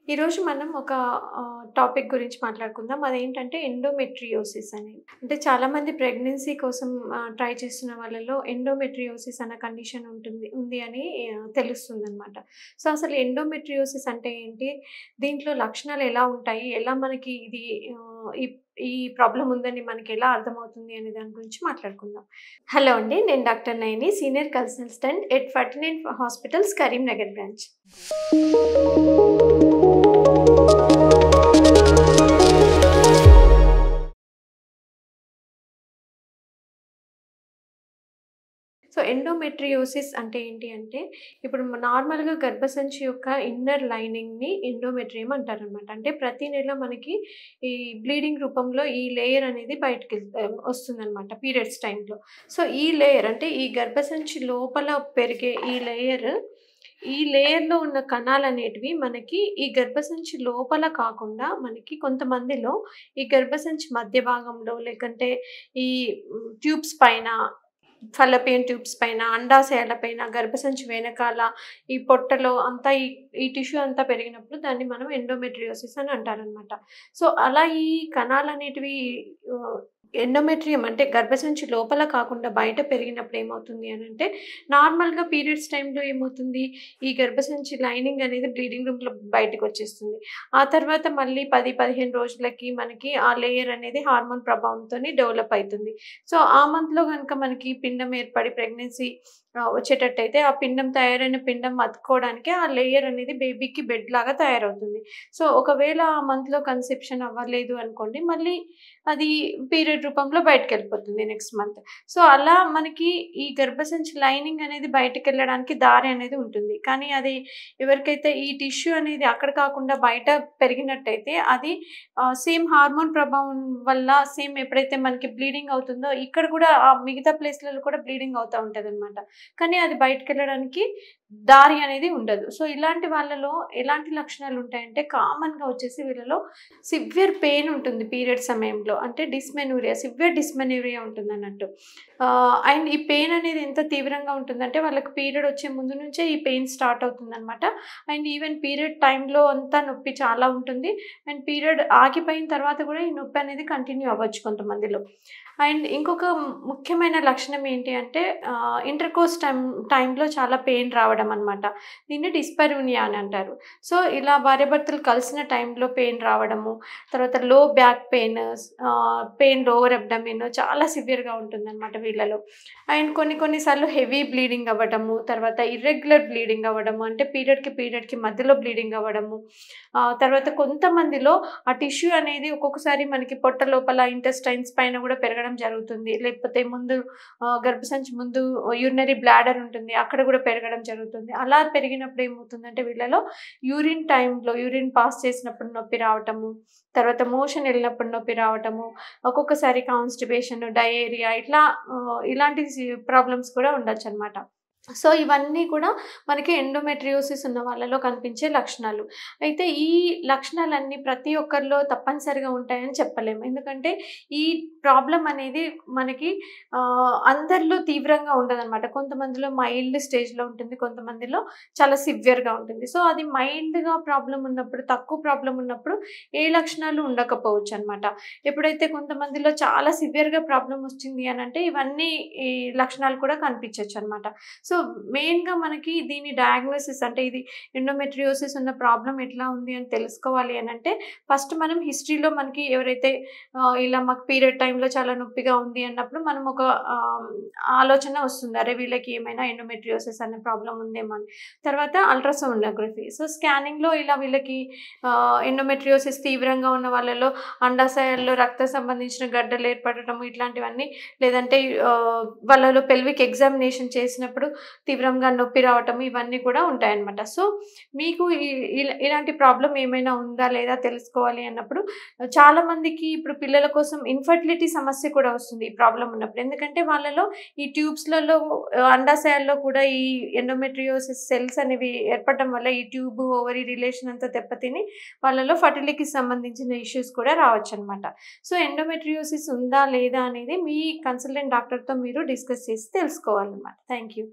ఈరోజు మనం ఒక టాపిక్ గురించి మాట్లాడుకుందాం. అదేంటంటే ఎండోమెట్రియోసిస్ అని. అంటే చాలామంది ప్రెగ్నెన్సీ కోసం ట్రై చేస్తున్న వాళ్ళలో ఎండోమెట్రియోసిస్ అన్న కండిషన్ ఉంది అని తెలుస్తుందనమాట. సో, అసలు ఎండోమెట్రియోసిస్ అంటే ఏంటి? దీంట్లో లక్షణాలు ఎలా ఉంటాయి? ఎలా మనకి ఇది ఈ ఈ ప్రాబ్లమ్ ఉందని మనకెలా అర్థమవుతుంది అనే దాని గురించి మాట్లాడుకుందాం. హలో అండి. నేను doctor Nayani, senior consultant at Ferty9 hospitals, Karimnagar branch. So, endometriosis అంటే ఏంటి అంటే, ఇప్పుడు నార్మల్‌గా గర్భసంచి యొక్క ఇన్నర్ లైనింగ్‌ని ఎండోమెట్రియం అంటారనమాట. అంటే ప్రతి నెల మనకి ఈ బ్లీడింగ్ రూపంలో ఈ లేయర్ అనేది వస్తుందనమాట పీరియడ్స్ టైంలో. సో, ఈ లేయర్ అంటే ఈ గర్భసంచి లోపల పెరిగే ఈ లేయర్‌లో ఉన్న కణాలనేటివి మనకి ఈ గర్భసంచి లోపల కాకుండా మనకి కొంతమందిలో ఈ గర్భసంచి మధ్య భాగంలో లేకంటే ఈ ట్యూబ్స్ పైన, ఫలోపియన్ ట్యూబ్స్ పైన, అండాశయాల పైన, గర్భసంచి వెనకాల, ఈ పొట్టలో అంతా ఈ టిష్యూ అంతా పెరిగినప్పుడు దాన్ని మనం ఎండోమెట్రియోసిస్ అని అంటారనమాట. సో, అలా ఈ కణాలనేటివి ఎండోమెట్రియం అంటే గర్భసంచి లోపల కాకుండా బయట పెరిగినప్పుడు ఏమవుతుంది అనంటే, నార్మల్‌గా పీరియడ్స్ టైంలో ఏమవుతుంది, ఈ గర్భసంచి లైనింగ్ అనేది బ్లీడింగ్ రూమ్‌లో బయటకొచ్చేస్తుంది. ఆ తర్వాత మళ్ళీ 10, 15 రోజులకి మనకి ఆ లేయర్ అనేది హార్మోన్ ప్రభావంతోని డెవలప్ అయితుంది. సో, ఆ మంత్‌లో గనుక మనకి పిండం ఏర్పడి ప్రెగ్నెన్సీ వచ్చేటట్టయితే, ఆ తయారైన పిండం అతుక్కోవడానికి ఆ లేయర్ అనేది బేబీకి బెడ్‌లాగా తయారవుతుంది. సో, ఒకవేళ ఆ మంత్‌లో కన్సెప్షన్ అవ్వలేదు అనుకోండి, మళ్ళీ అది పీరియడ్ రూపంలో బయటికెళ్ళిపోతుంది నెక్స్ట్ మంత్. సో, అలా మనకి ఈ గర్భసంచి లైనింగ్ అనేది బయటికెళ్ళడానికి దారి అనేది ఉంటుంది. కానీ అది ఎవరికైతే ఈ టిష్యూ అనేది అక్కడ కాకుండా బయట పెరిగినట్టయితే అది సేమ్ హార్మోన్ ప్రభావం వల్ల సేమ్ ఎప్పుడైతే మనకి బ్లీడింగ్ అవుతుందో ఇక్కడ కూడా ఆ మిగతా ప్లేస్‌లలో కూడా బ్లీడింగ్ అవుతా ఉంటదనమాట. కానీ అది బయటికెళ్ళడానికి దారి అనేది ఉండదు. సో, ఇలాంటి వాళ్ళలో ఎలాంటి లక్షణాలు ఉంటాయంటే కామన్‌గా వచ్చేసి వీళ్ళలో సివియర్ పెయిన్ ఉంటుంది పీరియడ్ సమయంలో. అంటే సివియర్ డిస్మెనూరియా ఉంటుందన్నట్టు. అండ్ ఈ పెయిన్ అనేది ఎంత తీవ్రంగా ఉంటుందంటే వాళ్ళకి పీరియడ్ వచ్చే ముందు నుంచే ఈ పెయిన్ స్టార్ట్ అవుతుందనమాట. అండ్ ఈవెన్ పీరియడ్ టైంలో అంతా నొప్పి చాలా ఉంటుంది. అండ్ పీరియడ్ ఆగిపోయిన తర్వాత కూడా ఈ నొప్పి అనేది కంటిన్యూ అవ్వచ్చు కొంతమందిలో. అండ్ ఇంకొక ముఖ్యమైన లక్షణం ఏంటి అంటే ఇంటర్‌కోర్స్ టైంలో చాలా పెయిన్ రావడం అనమాట. దీన్ని డిస్పర్యూనియా అని అంటారు. సో, ఇలా భార్యాభర్తలు కలిసిన టైంలో పెయిన్ రావడము, తర్వాత లో బ్యాక్ పెయిన్ లోవర్ అబ్డమెన్ చాలా సివియర్‌గా ఉంటుందనమాట వీళ్ళలో. అండ్ కొన్ని సార్లు హెవీ బ్లీడింగ్ అవ్వడము, తర్వాత ఇర్రెగ్యులర్ బ్లీడింగ్ అవ్వడము, అంటే పీరియడ్‌కి మధ్యలో బ్లీడింగ్ అవ్వడము. తర్వాత కొంతమందిలో ఆ టిష్యూ అనేది ఒక్కొక్కసారి మనకి పొట్ట లోపల ఇంటెస్టైన్స్ పైన కూడా పెరగడం జరుగుతుంది. లేకపోతే గర్భసంచి ముందు యూరినరీ బ్లాడర్ ఉంటుంది. అక్కడ కూడా పెరగడం జరుగుతుంది. అలా పెరిగినప్పుడు ఏమవుతుందంటే వీళ్ళలో యూరిన్ పాస్ చేసినప్పుడు నొప్పి రావటము, తర్వాత మోషన్ ఎళ్ళినప్పుడు నొప్పి రావటము, ఒక్కొక్కసారి కాన్‌స్టిపేషన్, డయేరియా ఇలాంటి ప్రాబ్లమ్స్ కూడా ఉండొచ్చనమాట. సో, ఇవన్నీ కూడా మనకి ఎండోమెట్రియోసిస్ ఉన్న వాళ్ళలో కనిపించే లక్షణాలు. అయితే ఈ లక్షణాలన్నీ ప్రతి ఒక్కరిలో తప్పనిసరిగా ఉంటాయని చెప్పలేము. ఎందుకంటే ఈ ప్రాబ్లమ్ అనేది మనకి అందరిలో తీవ్రంగా ఉండదనమాట. కొంతమందిలో మైల్డ్ స్టేజ్‌లో ఉంటుంది. కొంతమందిలో చాలా సివియర్‌గా ఉంటుంది. సో, అది మైల్డ్‌గా తక్కువ ప్రాబ్లమ్ ఉన్నప్పుడు ఏ లక్షణాలు ఉండకపోవచ్చనమాట. ఎప్పుడైతే కొంతమందిలో చాలా సివియర్‌గా ప్రాబ్లమ్ వచ్చింది అనంటే ఈ లక్షణాలు కూడా కనిపించొచ్చనమాట. సో, మెయిన్‌గా మనకి దీని డయాగ్నోసిస్ అంటే ఇది ఎండోమెట్రియోసిస్ ఉన్న ప్రాబ్లమ్ ఎట్లా ఉంది అని తెలుసుకోవాలి అనంటే, ఫస్ట్ మనం హిస్టరీలో మనకి ఎవరైతే ఇలా మాకు పీరియడ్ టైంలో చాలా నొప్పిగా ఉంది అన్నప్పుడు మనం ఒక ఆలోచన వస్తుంది. అరే! వీళ్ళకి ఏమైనా ఎండోమెట్రియోసిస్ అనే ప్రాబ్లమ్ ఉందేమో అని. తర్వాత అల్ట్రాసోనోగ్రఫీ. సో, స్కానింగ్‌లో ఇలా వీళ్ళకి ఎండోమెట్రియోసిస్ తీవ్రంగా ఉన్న వాళ్ళలో అండాశయాల్లో రక్తం సంబంధించిన గడ్డలు ఏర్పడటం ఇట్లాంటివన్నీ, లేదంటే వాళ్ళలో పెల్విక్ ఎగ్జామినేషన్ చేసినప్పుడు తీవ్రంగా నొప్పి రావటం ఇవన్నీ కూడా ఉంటాయన్నమాట. సో, మీకు ఇలాంటి ప్రాబ్లమ్ ఏమైనా ఉందా లేదా తెలుసుకోవాలి అన్నప్పుడు చాలామందికి ఇప్పుడు పిల్లల కోసం ఇన్‌ఫర్టిలిటీ సమస్య కూడా వస్తుంది ఈ ప్రాబ్లమ్ ఉన్నప్పుడు. ఎందుకంటే వాళ్ళలో ఈ ట్యూబ్స్‌లలో అండాశయాల్లో కూడా ఈ ఎండోమెట్రియోసిస్ సెల్స్ అనేవి ఏర్పడటం వల్ల ఈ ట్యూబ్, ఓవరీ రిలేషన్ అంతా దెబ్బతిని వాళ్ళలో ఫర్టిలిటీకి సంబంధించిన ఇష్యూస్ కూడా రావచ్చనమాట. సో, ఎండోమెట్రియోసిస్ ఉందా లేదా అనేది మీ కన్సల్టెంట్ డాక్టర్‌తో మీరు డిస్కస్ చేసి తెలుసుకోవాలన్నమాట. Thank you.